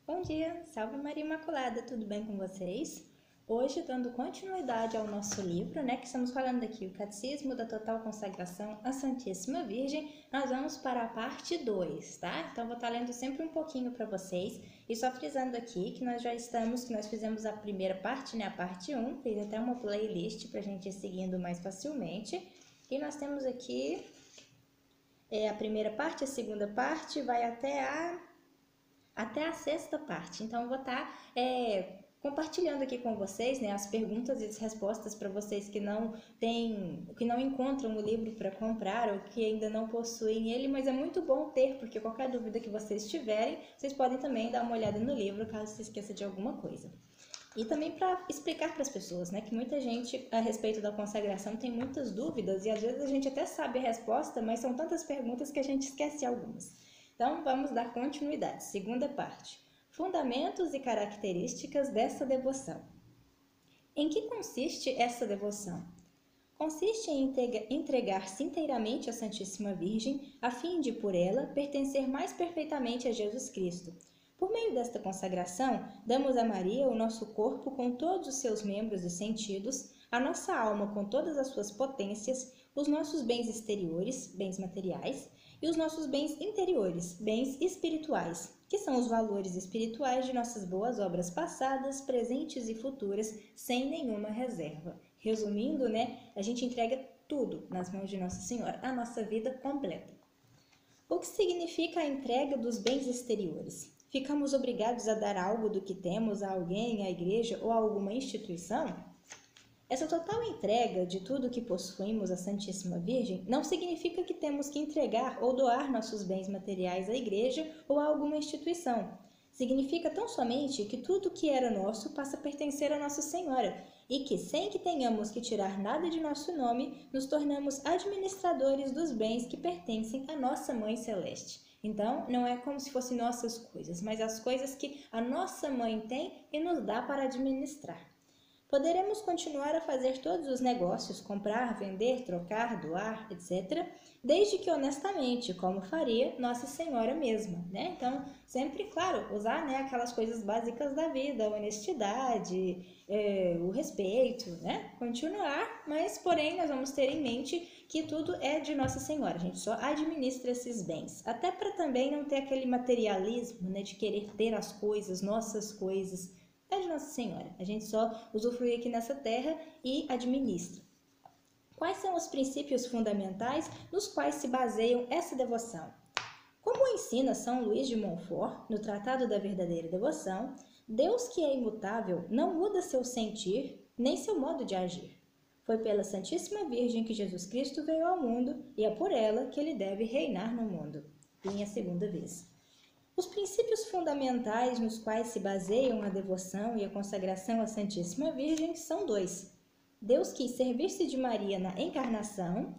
Bom dia, salve Maria Imaculada, tudo bem com vocês? Hoje, dando continuidade ao nosso livro, que estamos falando aqui, o Catecismo da Total Consagração à Santíssima Virgem, nós vamos para a parte 2, tá? Então, vou estar lendo sempre um pouquinho para vocês e só frisando aqui que nós fizemos a primeira parte, a parte 1, fiz até uma playlist para a gente ir seguindo mais facilmente. E nós temos aqui a primeira parte, a segunda parte, vai até a sexta parte. Então, eu vou estar compartilhando aqui com vocês, as perguntas e as respostas para vocês que não encontram o livro para comprar ou que ainda não possuem ele, mas é muito bom ter, porque qualquer dúvida que vocês tiverem, vocês podem também dar uma olhada no livro, caso se esqueça de alguma coisa. E também para explicar para as pessoas, que muita gente a respeito da consagração tem muitas dúvidas e às vezes a gente até sabe a resposta, mas são tantas perguntas que a gente esquece algumas. Então, vamos dar continuidade. Segunda parte. Fundamentos e características dessa devoção. Em que consiste essa devoção? Consiste em entregar-se inteiramente à Santíssima Virgem, a fim de, por ela, pertencer mais perfeitamente a Jesus Cristo. Por meio desta consagração, damos a Maria o nosso corpo com todos os seus membros e sentidos, a nossa alma com todas as suas potências, os nossos bens exteriores, bens materiais, e os nossos bens interiores, bens espirituais, que são os valores espirituais de nossas boas obras passadas, presentes e futuras, sem nenhuma reserva. Resumindo, a gente entrega tudo nas mãos de Nossa Senhora, a nossa vida completa. O que significa a entrega dos bens exteriores? Ficamos obrigados a dar algo do que temos a alguém, à igreja ou a alguma instituição? Essa total entrega de tudo que possuímos à Santíssima Virgem não significa que temos que entregar ou doar nossos bens materiais à igreja ou a alguma instituição. Significa tão somente que tudo que era nosso passa a pertencer a Nossa Senhora e que, sem que tenhamos que tirar nada de nosso nome, nos tornamos administradores dos bens que pertencem à nossa Mãe Celeste. Então, não é como se fossem nossas coisas, mas as coisas que a nossa Mãe tem e nos dá para administrar. Poderemos continuar a fazer todos os negócios, comprar, vender, trocar, doar, etc., desde que honestamente, como faria Nossa Senhora mesma, Então, sempre, claro, usar, aquelas coisas básicas da vida, a honestidade, o respeito, Continuar, mas, porém, nós vamos ter em mente que tudo é de Nossa Senhora, a gente só administra esses bens, até para também não ter aquele materialismo, de querer ter as coisas, nossas coisas, é de Nossa Senhora. A gente só usufrui aqui nessa terra e administra. Quais são os princípios fundamentais nos quais se baseiam essa devoção? Como ensina São Luís de Montfort, no Tratado da Verdadeira Devoção, Deus que é imutável não muda seu sentir nem seu modo de agir. Foi pela Santíssima Virgem que Jesus Cristo veio ao mundo e é por ela que ele deve reinar no mundo. Em a segunda vez. Os princípios fundamentais nos quais se baseiam a devoção e a consagração à Santíssima Virgem são dois. Deus quis servir-se de Maria na encarnação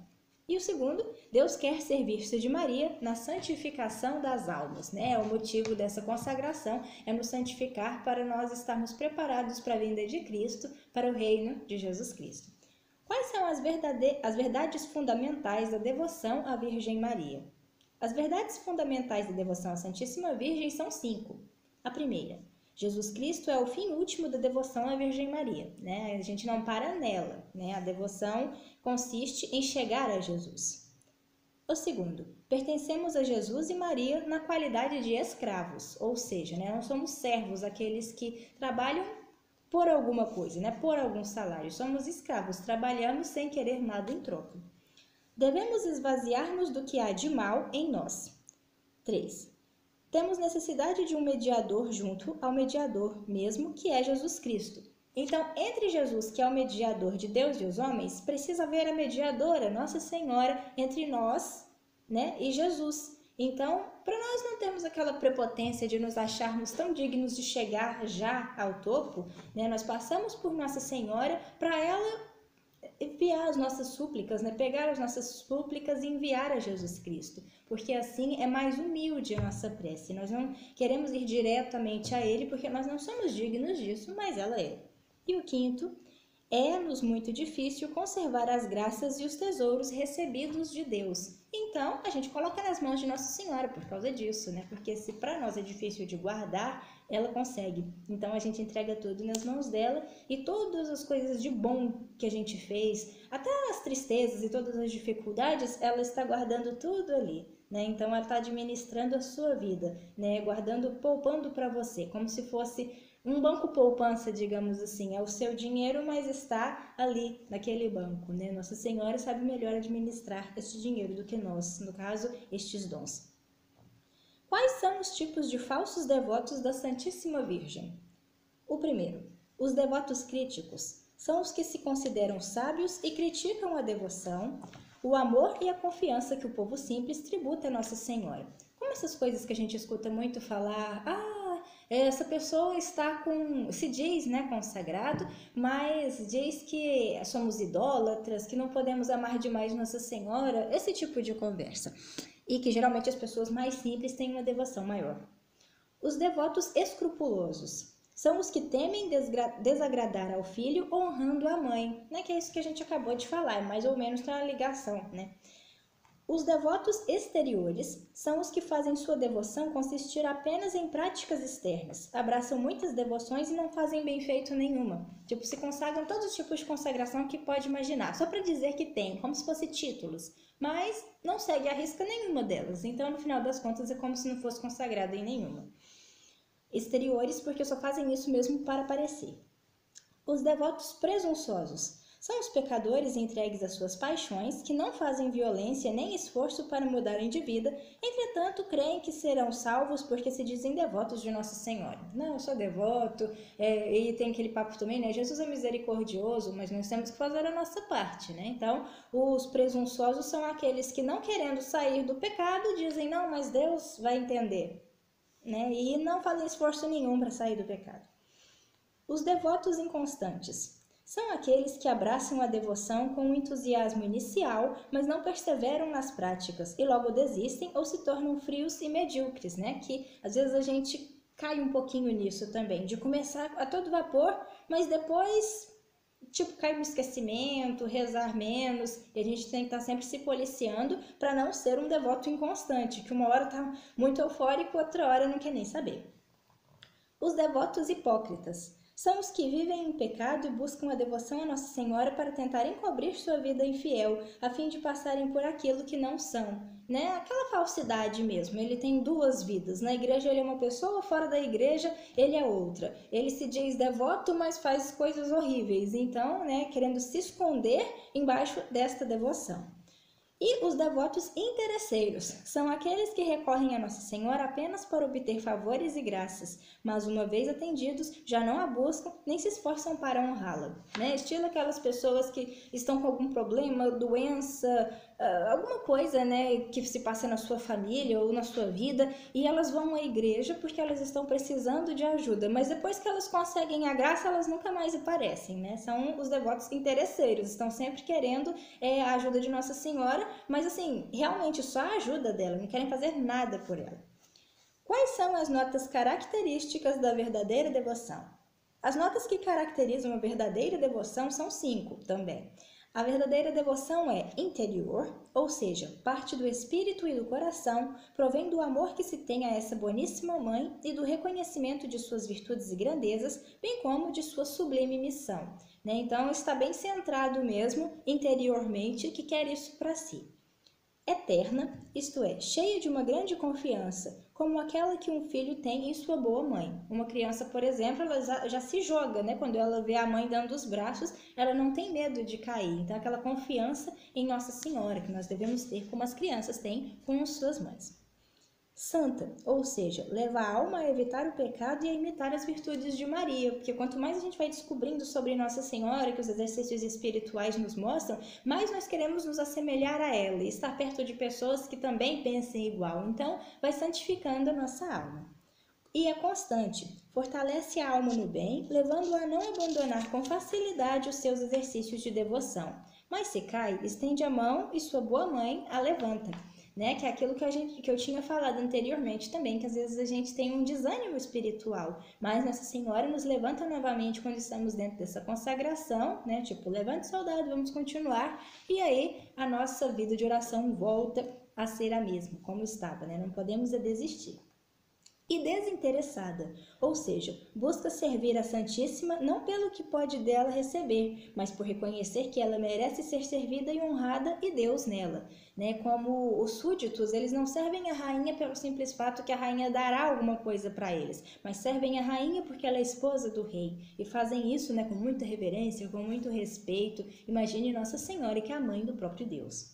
e o segundo, Deus quer servir-se de Maria na santificação das almas. O motivo dessa consagração é nos santificar para nós estarmos preparados para a vinda de Cristo, para o reino de Jesus Cristo. Quais são as verdades fundamentais da devoção à Virgem Maria? As verdades fundamentais da devoção à Santíssima Virgem são 5. A primeira, Jesus Cristo é o fim último da devoção à Virgem Maria. A gente não para nela. A devoção consiste em chegar a Jesus. O segundo, pertencemos a Jesus e Maria na qualidade de escravos, ou seja, não somos servos, aqueles que trabalham por alguma coisa, por algum salário. Somos escravos, trabalhamos sem querer nada em troca. Devemos esvaziar-nos do que há de mal em nós. 3. Temos necessidade de um mediador junto ao mediador mesmo, que é Jesus Cristo. Então, entre Jesus, que é o mediador de Deus e os homens, precisa haver a mediadora, Nossa Senhora, entre nós, e Jesus. Então, para nós não termos aquela prepotência de nos acharmos tão dignos de chegar já ao topo, nós passamos por Nossa Senhora para ela enviar as nossas súplicas, pegar as nossas súplicas e enviar a Jesus Cristo, porque assim é mais humilde a nossa prece. Nós não queremos ir diretamente a Ele, porque nós não somos dignos disso, mas ela é. E o quinto, é-nos muito difícil conservar as graças e os tesouros recebidos de Deus. Então, a gente coloca nas mãos de Nossa Senhora por causa disso, né? Porque se para nós é difícil de guardar, ela consegue. Então, a gente entrega tudo nas mãos dela e todas as coisas de bom que a gente fez, até as tristezas e todas as dificuldades, ela está guardando tudo ali, né? Então, ela está administrando a sua vida, né? Guardando, poupando para você, como se fosse um banco poupança, digamos assim, é o seu dinheiro, mas está ali naquele banco, né? Nossa Senhora sabe melhor administrar esse dinheiro do que nós, no caso, estes dons. Quais são os tipos de falsos devotos da Santíssima Virgem? O primeiro, os devotos críticos, são os que se consideram sábios e criticam a devoção, o amor e a confiança que o povo simples tributa a Nossa Senhora. Como essas coisas que a gente escuta muito falar, essa pessoa se diz, né, consagrado, mas diz que somos idólatras, que não podemos amar demais Nossa Senhora, esse tipo de conversa. E que geralmente as pessoas mais simples têm uma devoção maior. Os devotos escrupulosos são os que temem desagradar ao filho honrando a mãe, né, que é isso que a gente acabou de falar, mais ou menos tem uma ligação, né? Os devotos exteriores são os que fazem sua devoção consistir apenas em práticas externas, abraçam muitas devoções e não fazem bem feito nenhuma. Tipo, se consagram todos os tipos de consagração que pode imaginar, só para dizer que tem, como se fosse títulos, mas não segue a risca nenhuma delas, então no final das contas é como se não fosse consagrado em nenhuma. Exteriores, porque só fazem isso mesmo para aparecer. Os devotos presunçosos são os pecadores entregues às suas paixões, que não fazem violência nem esforço para mudarem de vida, entretanto creem que serão salvos porque se dizem devotos de Nossa Senhora. Não, eu sou devoto, e tem aquele papo também, né? Jesus é misericordioso, mas nós temos que fazer a nossa parte, né? Então, os presunçosos são aqueles que não querendo sair do pecado, dizem, não, mas Deus vai entender, né? E não fazem esforço nenhum para sair do pecado. Os devotos inconstantes são aqueles que abraçam a devoção com um entusiasmo inicial, mas não perseveram nas práticas e logo desistem ou se tornam frios e medíocres, né? Que às vezes a gente cai um pouquinho nisso também, de começar a todo vapor, mas depois, tipo, cai no esquecimento, rezar menos, e a gente tem que estar sempre se policiando para não ser um devoto inconstante, que uma hora tá muito eufórico, outra hora não quer nem saber. Os devotos hipócritas são os que vivem em pecado e buscam a devoção a Nossa Senhora para tentar encobrir sua vida infiel, a fim de passarem por aquilo que não são, né? Aquela falsidade mesmo, ele tem duas vidas, na igreja ele é uma pessoa, fora da igreja ele é outra, ele se diz devoto, mas faz coisas horríveis, então, né, querendo se esconder embaixo desta devoção. E os devotos interesseiros são aqueles que recorrem a Nossa Senhora apenas para obter favores e graças, mas uma vez atendidos, já não a buscam nem se esforçam para honrá-la, né? Estilo aquelas pessoas que estão com algum problema, doença, alguma coisa, né, que se passa na sua família ou na sua vida, e elas vão à igreja porque elas estão precisando de ajuda, mas depois que elas conseguem a graça, elas nunca mais aparecem, né? São os devotos interesseiros, estão sempre querendo a ajuda de Nossa Senhora, mas assim, realmente só a ajuda dela, não querem fazer nada por ela. Quais são as notas características da verdadeira devoção? As notas que caracterizam a verdadeira devoção são 5 também. A verdadeira devoção é interior, ou seja, parte do espírito e do coração, provém do amor que se tem a essa boníssima mãe e do reconhecimento de suas virtudes e grandezas, bem como de sua sublime missão, né? Então está bem centrado mesmo interiormente que quer isso para si. Eterna, isto é, cheia de uma grande confiança, como aquela que um filho tem em sua boa mãe. Uma criança, por exemplo, ela já se joga, né? Quando ela vê a mãe dando os braços, ela não tem medo de cair. Então, aquela confiança em Nossa Senhora, que nós devemos ter como as crianças têm com as suas mães. Santa, ou seja, leva a alma a evitar o pecado e a imitar as virtudes de Maria, porque quanto mais a gente vai descobrindo sobre Nossa Senhora, que os exercícios espirituais nos mostram, mais nós queremos nos assemelhar a ela e estar perto de pessoas que também pensem igual. Então, vai santificando a nossa alma. E é constante, fortalece a alma no bem, levando-a a não abandonar com facilidade os seus exercícios de devoção. Mas se cai, estende a mão e sua boa mãe a levanta. né? Que é aquilo que eu tinha falado anteriormente também, que às vezes a gente tem um desânimo espiritual, mas Nossa Senhora nos levanta novamente quando estamos dentro dessa consagração, né? Tipo, levante soldado, vamos continuar, e aí a nossa vida de oração volta a ser a mesma, como estava, né? Não podemos desistir. E desinteressada, ou seja, busca servir a Santíssima não pelo que pode dela receber, mas por reconhecer que ela merece ser servida e honrada e Deus nela, né? Como os súditos, eles não servem a rainha pelo simples fato que a rainha dará alguma coisa para eles, mas servem a rainha porque ela é esposa do rei e fazem isso, né, com muita reverência, com muito respeito. Imagine Nossa Senhora, que é a mãe do próprio Deus.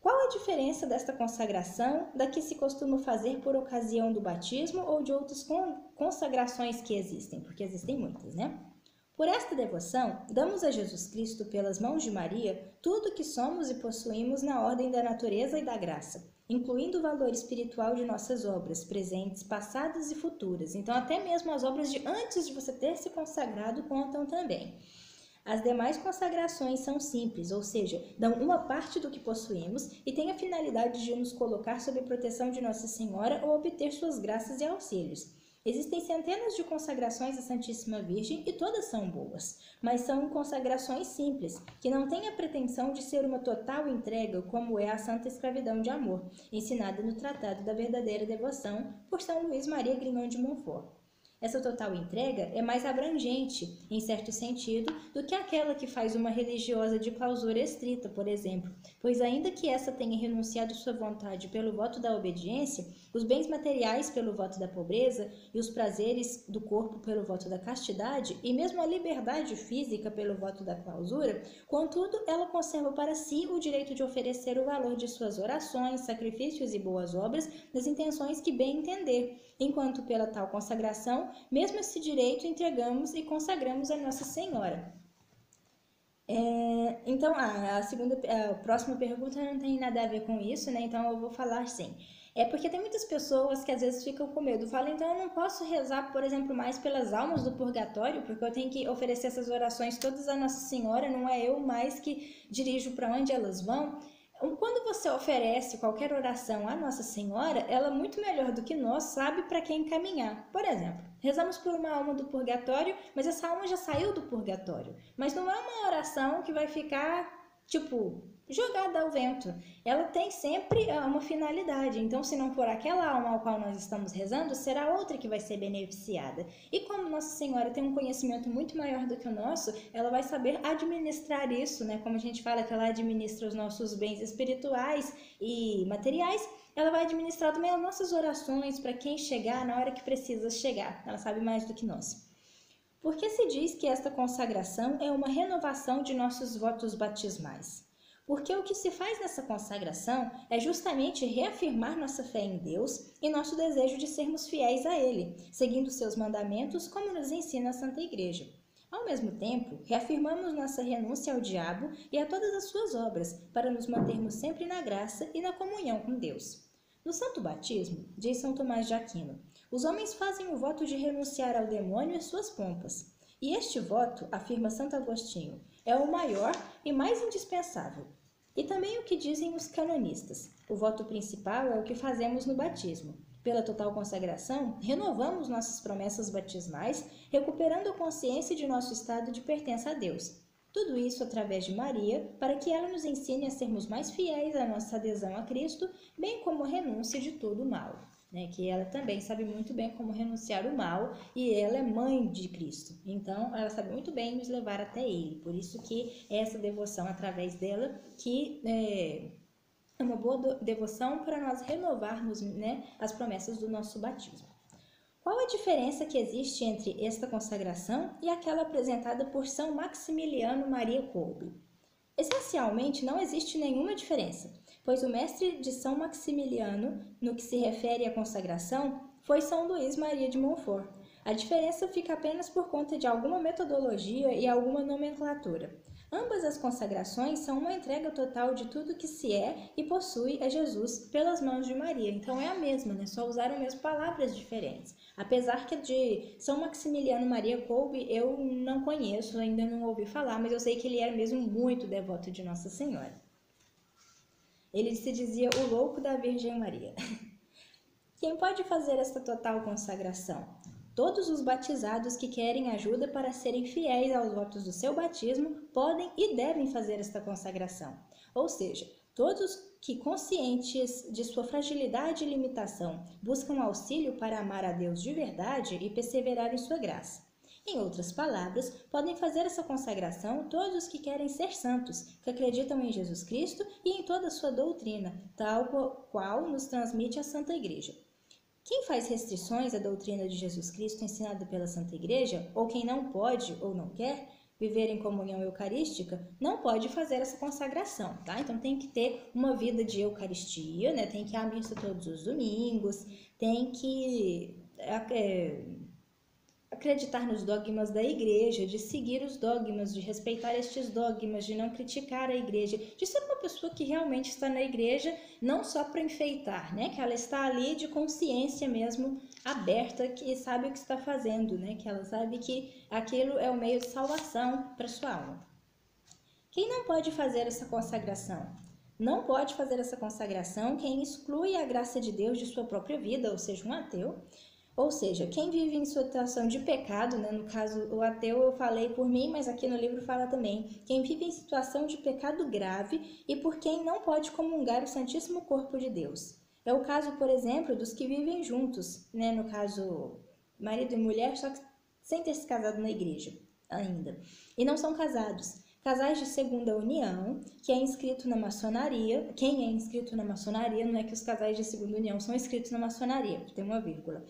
Qual a diferença desta consagração da que se costuma fazer por ocasião do batismo ou de outras consagrações que existem? Porque existem muitas, né? Por esta devoção, damos a Jesus Cristo, pelas mãos de Maria, tudo o que somos e possuímos na ordem da natureza e da graça, incluindo o valor espiritual de nossas obras, presentes, passadas e futuras. Então, até mesmo as obras de antes de você ter se consagrado contam também. As demais consagrações são simples, ou seja, dão uma parte do que possuímos e têm a finalidade de nos colocar sob a proteção de Nossa Senhora ou obter suas graças e auxílios. Existem centenas de consagrações à Santíssima Virgem e todas são boas, mas são consagrações simples, que não têm a pretensão de ser uma total entrega, como é a Santa Escravidão de Amor, ensinada no Tratado da Verdadeira Devoção por São Luís Maria Grignon de Montfort. Essa total entrega é mais abrangente, em certo sentido, do que aquela que faz uma religiosa de clausura estrita, por exemplo, pois ainda que essa tenha renunciado sua vontade pelo voto da obediência, os bens materiais pelo voto da pobreza e os prazeres do corpo pelo voto da castidade e mesmo a liberdade física pelo voto da clausura, contudo, ela conserva para si o direito de oferecer o valor de suas orações, sacrifícios e boas obras nas intenções que bem entender, enquanto pela tal consagração, mesmo esse direito entregamos e consagramos a Nossa Senhora. Então, a próxima pergunta não tem nada a ver com isso, né? Então eu vou falar sim. É porque tem muitas pessoas que às vezes ficam com medo. Falam, então eu não posso rezar, por exemplo, mais pelas almas do purgatório, porque eu tenho que oferecer essas orações todas a Nossa Senhora, não é eu mais que dirijo para onde elas vão. Quando você oferece qualquer oração à Nossa Senhora, ela muito melhor do que nós sabe para quem encaminhar. Por exemplo, rezamos por uma alma do purgatório, mas essa alma já saiu do purgatório. Mas não é uma oração que vai ficar, jogada ao vento. Ela tem sempre uma finalidade. Então, se não for aquela alma ao qual nós estamos rezando, será outra que vai ser beneficiada. E como Nossa Senhora tem um conhecimento muito maior do que o nosso, ela vai saber administrar isso, né? Como a gente fala que ela administra os nossos bens espirituais e materiais, ela vai administrar também as nossas orações para quem chegar na hora que precisa chegar. Ela sabe mais do que nós. Por que se diz que esta consagração é uma renovação de nossos votos batismais? Porque o que se faz nessa consagração é justamente reafirmar nossa fé em Deus e nosso desejo de sermos fiéis a Ele, seguindo seus mandamentos, como nos ensina a Santa Igreja. Ao mesmo tempo, reafirmamos nossa renúncia ao diabo e a todas as suas obras, para nos mantermos sempre na graça e na comunhão com Deus. No Santo Batismo, diz São Tomás de Aquino, os homens fazem o voto de renunciar ao demônio e suas pompas. E este voto, afirma Santo Agostinho, é o maior e mais indispensável. E também o que dizem os canonistas. O voto principal é o que fazemos no batismo. Pela total consagração, renovamos nossas promessas batismais, recuperando a consciência de nosso estado de pertença a Deus. Tudo isso através de Maria, para que ela nos ensine a sermos mais fiéis à nossa adesão a Cristo, bem como a renúncia de todo o mal. Que ela também sabe muito bem como renunciar o mal e ela é mãe de Cristo. Então, ela sabe muito bem nos levar até Ele. Por isso que essa devoção através dela que é uma boa devoção para nós renovarmos, as promessas do nosso batismo. Qual a diferença que existe entre esta consagração e aquela apresentada por São Maximiliano Maria Kolbe? Essencialmente, não existe nenhuma diferença, pois o mestre de São Maximiliano, no que se refere à consagração, foi São Luís Maria de Montfort. A diferença fica apenas por conta de alguma metodologia e alguma nomenclatura. Ambas as consagrações são uma entrega total de tudo que se é e possui a Jesus pelas mãos de Maria. Então é a mesma, só usaram mesmo palavras diferentes. Apesar que a de São Maximiliano Maria Kolbe eu não conheço, ainda não ouvi falar, mas eu sei que ele era mesmo muito devoto de Nossa Senhora. Ele se dizia o louco da Virgem Maria. Quem pode fazer esta total consagração? Todos os batizados que querem ajuda para serem fiéis aos votos do seu batismo podem e devem fazer esta consagração. Ou seja, todos que, conscientes de sua fragilidade e limitação, buscam auxílio para amar a Deus de verdade e perseverar em sua graça. Em outras palavras, podem fazer essa consagração todos os que querem ser santos, que acreditam em Jesus Cristo e em toda a sua doutrina, tal qual nos transmite a Santa Igreja. Quem faz restrições à doutrina de Jesus Cristo ensinada pela Santa Igreja, ou quem não pode ou não quer viver em comunhão eucarística, não pode fazer essa consagração, tá? Então tem que ter uma vida de Eucaristia, né? Tem que ir à missa todos os domingos, tem que acreditar nos dogmas da igreja, de seguir os dogmas, de respeitar estes dogmas, de não criticar a igreja, de ser uma pessoa que realmente está na igreja, não só para enfeitar, né? Que ela está ali de consciência mesmo aberta, que sabe o que está fazendo, né? Que ela sabe que aquilo é o meio de salvação para sua alma. Quem não pode fazer essa consagração? Não pode fazer essa consagração quem exclui a graça de Deus de sua própria vida, ou seja, um ateu. Ou seja, quem vive em situação de pecado, né? No caso, o ateu eu falei por mim, mas aqui no livro fala também, quem vive em situação de pecado grave e por quem não pode comungar o Santíssimo Corpo de Deus. É o caso, por exemplo, dos que vivem juntos, né? No caso, marido e mulher, só que sem ter se casado na igreja ainda. E não são casados. Casais de segunda união, que é inscrito na maçonaria. Quem é inscrito na maçonaria, não é que os casais de segunda união são inscritos na maçonaria, tem uma vírgula.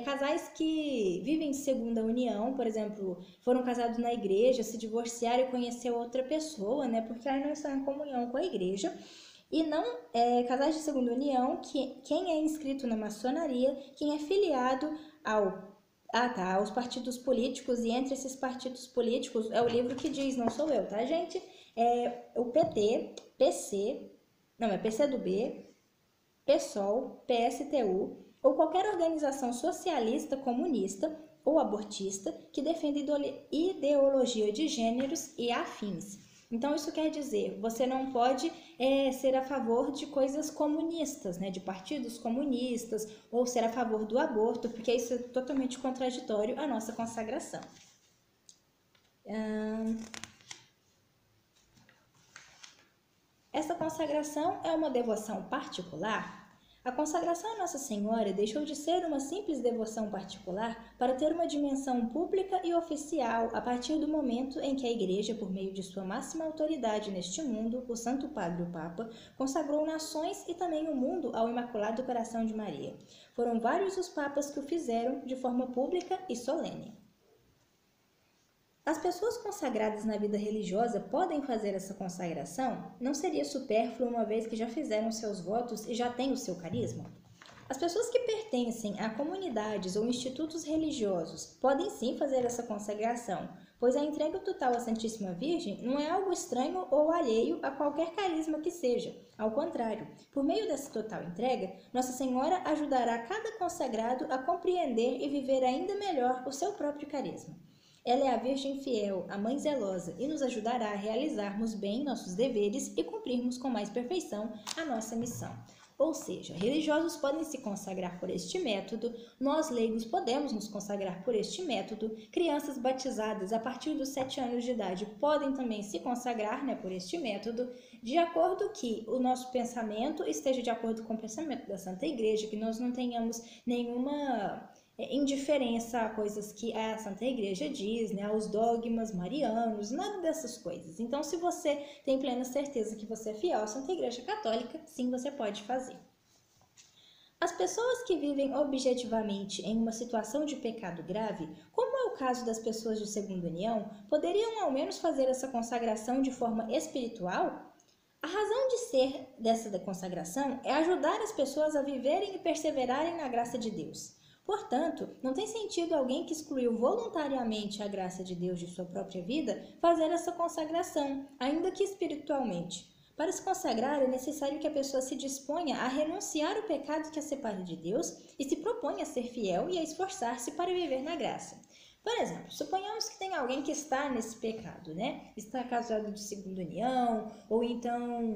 Casais que vivem de segunda união, por exemplo, foram casados na igreja, se divorciaram e conheceram outra pessoa, né? Porque aí não estão em comunhão com a igreja. E não casais de segunda união, quem é inscrito na maçonaria, quem é filiado aos partidos políticos, e entre esses partidos políticos, é o livro que diz, não sou eu, tá, gente? O PT, PCdoB, PSOL, PSTU, ou qualquer organização socialista, comunista ou abortista que defenda ideologia de gêneros e afins. Então, isso quer dizer, você não pode ser a favor de coisas comunistas, né, de partidos comunistas, ou ser a favor do aborto, porque isso é totalmente contraditório à nossa consagração. Essa consagração é uma devoção particular? A consagração a Nossa Senhora deixou de ser uma simples devoção particular para ter uma dimensão pública e oficial a partir do momento em que a Igreja, por meio de sua máxima autoridade neste mundo, o Santo Padre, o Papa, consagrou nações e também o mundo ao Imaculado Coração de Maria. Foram vários os papas que o fizeram de forma pública e solene. As pessoas consagradas na vida religiosa podem fazer essa consagração? Não seria supérfluo uma vez que já fizeram seus votos e já têm o seu carisma? As pessoas que pertencem a comunidades ou institutos religiosos podem sim fazer essa consagração, pois a entrega total à Santíssima Virgem não é algo estranho ou alheio a qualquer carisma que seja. Ao contrário, por meio dessa total entrega, Nossa Senhora ajudará cada consagrado a compreender e viver ainda melhor o seu próprio carisma. Ela é a Virgem fiel, a Mãe zelosa, e nos ajudará a realizarmos bem nossos deveres e cumprirmos com mais perfeição a nossa missão. Ou seja, religiosos podem se consagrar por este método, nós leigos podemos nos consagrar por este método, crianças batizadas a partir dos 7 anos de idade podem também se consagrar, né, por este método, de acordo que o nosso pensamento esteja de acordo com o pensamento da Santa Igreja, que nós não tenhamos nenhuma indiferença a coisas que a Santa Igreja diz, né, aos dogmas marianos, nada dessas coisas. Então, se você tem plena certeza que você é fiel à Santa Igreja Católica, sim, você pode fazer. As pessoas que vivem objetivamente em uma situação de pecado grave, como é o caso das pessoas de segunda união, poderiam ao menos fazer essa consagração de forma espiritual? A razão de ser dessa consagração é ajudar as pessoas a viverem e perseverarem na graça de Deus. Portanto, não tem sentido alguém que excluiu voluntariamente a graça de Deus de sua própria vida fazer essa consagração, ainda que espiritualmente. Para se consagrar, é necessário que a pessoa se disponha a renunciar o pecado que a separe de Deus e se proponha a ser fiel e a esforçar-se para viver na graça. Por exemplo, suponhamos que tem alguém que está nesse pecado, né? Está casado de segunda união, ou então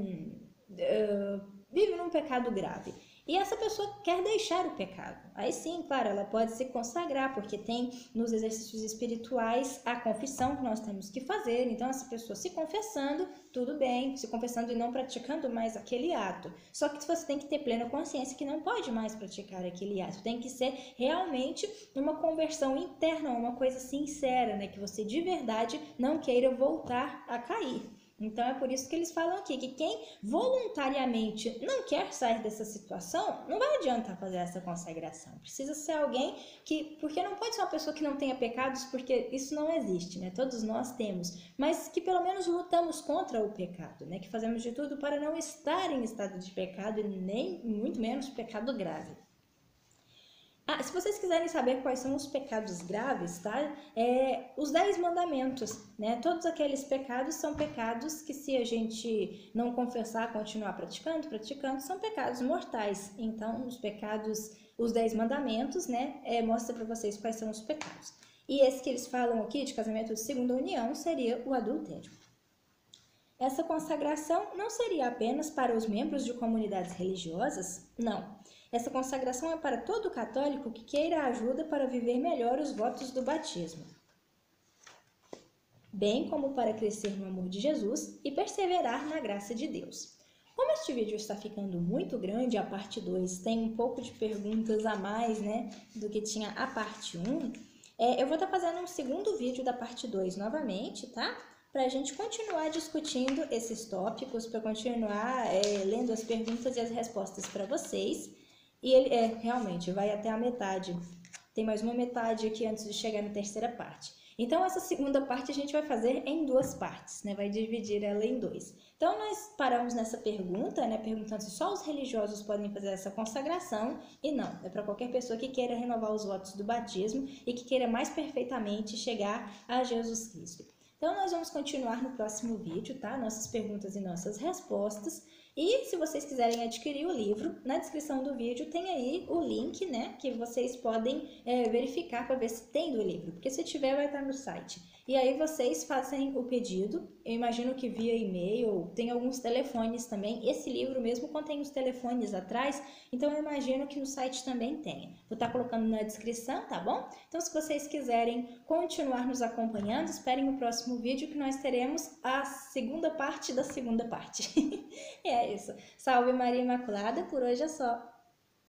vive num pecado grave. E essa pessoa quer deixar o pecado. Aí sim, claro, ela pode se consagrar, porque tem nos exercícios espirituais a confissão que nós temos que fazer. Então, essa pessoa se confessando, tudo bem, se confessando e não praticando mais aquele ato. Só que você tem que ter plena consciência que não pode mais praticar aquele ato. Tem que ser realmente uma conversão interna, uma coisa sincera, né? Que você de verdade não queira voltar a cair. Então é por isso que eles falam aqui que quem voluntariamente não quer sair dessa situação, não vai adiantar fazer essa consagração. Precisa ser alguém que, porque não pode ser uma pessoa que não tenha pecados, porque isso não existe, né? Todos nós temos, mas que pelo menos lutamos contra o pecado, né? Que fazemos de tudo para não estar em estado de pecado e nem muito menos pecado grave. Se vocês quiserem saber quais são os pecados graves, tá? Os 10 mandamentos, né? Todos aqueles pecados são pecados que se a gente não confessar, continuar praticando, são pecados mortais. Então, os 10 mandamentos, né? Mostra para vocês quais são os pecados. E esse que eles falam aqui, de casamento de segunda união, seria o adultério. Essa consagração não seria apenas para os membros de comunidades religiosas? Não. Essa consagração é para todo católico que queira ajuda para viver melhor os votos do batismo, bem como para crescer no amor de Jesus e perseverar na graça de Deus. Como este vídeo está ficando muito grande, a parte 2 tem um pouco de perguntas a mais, né, do que tinha a parte 1, eu vou estar fazendo um segundo vídeo da parte 2 novamente, tá? Para a gente continuar discutindo esses tópicos, para continuar lendo as perguntas e as respostas para vocês. E ele realmente vai até a metade. Tem mais uma metade aqui antes de chegar na terceira parte. Então, essa segunda parte a gente vai fazer em 2 partes, né? Vai dividir ela em 2. Então, nós paramos nessa pergunta, né? Perguntando se só os religiosos podem fazer essa consagração. E não, é para qualquer pessoa que queira renovar os votos do batismo e que queira mais perfeitamente chegar a Jesus Cristo. Então, nós vamos continuar no próximo vídeo, tá? Nossas perguntas e nossas respostas. E se vocês quiserem adquirir o livro, na descrição do vídeo tem aí o link, né? Que vocês podem verificar para ver se tem do livro. Porque se tiver, vai estar no site. E aí vocês fazem o pedido, eu imagino que via e-mail, tem alguns telefones também. Esse livro mesmo contém os telefones atrás, então eu imagino que no site também tenha. Vou estar colocando na descrição, tá bom? Então se vocês quiserem continuar nos acompanhando, esperem o próximo vídeo que nós teremos a segunda parte da segunda parte. É isso. Salve Maria Imaculada, por hoje é só.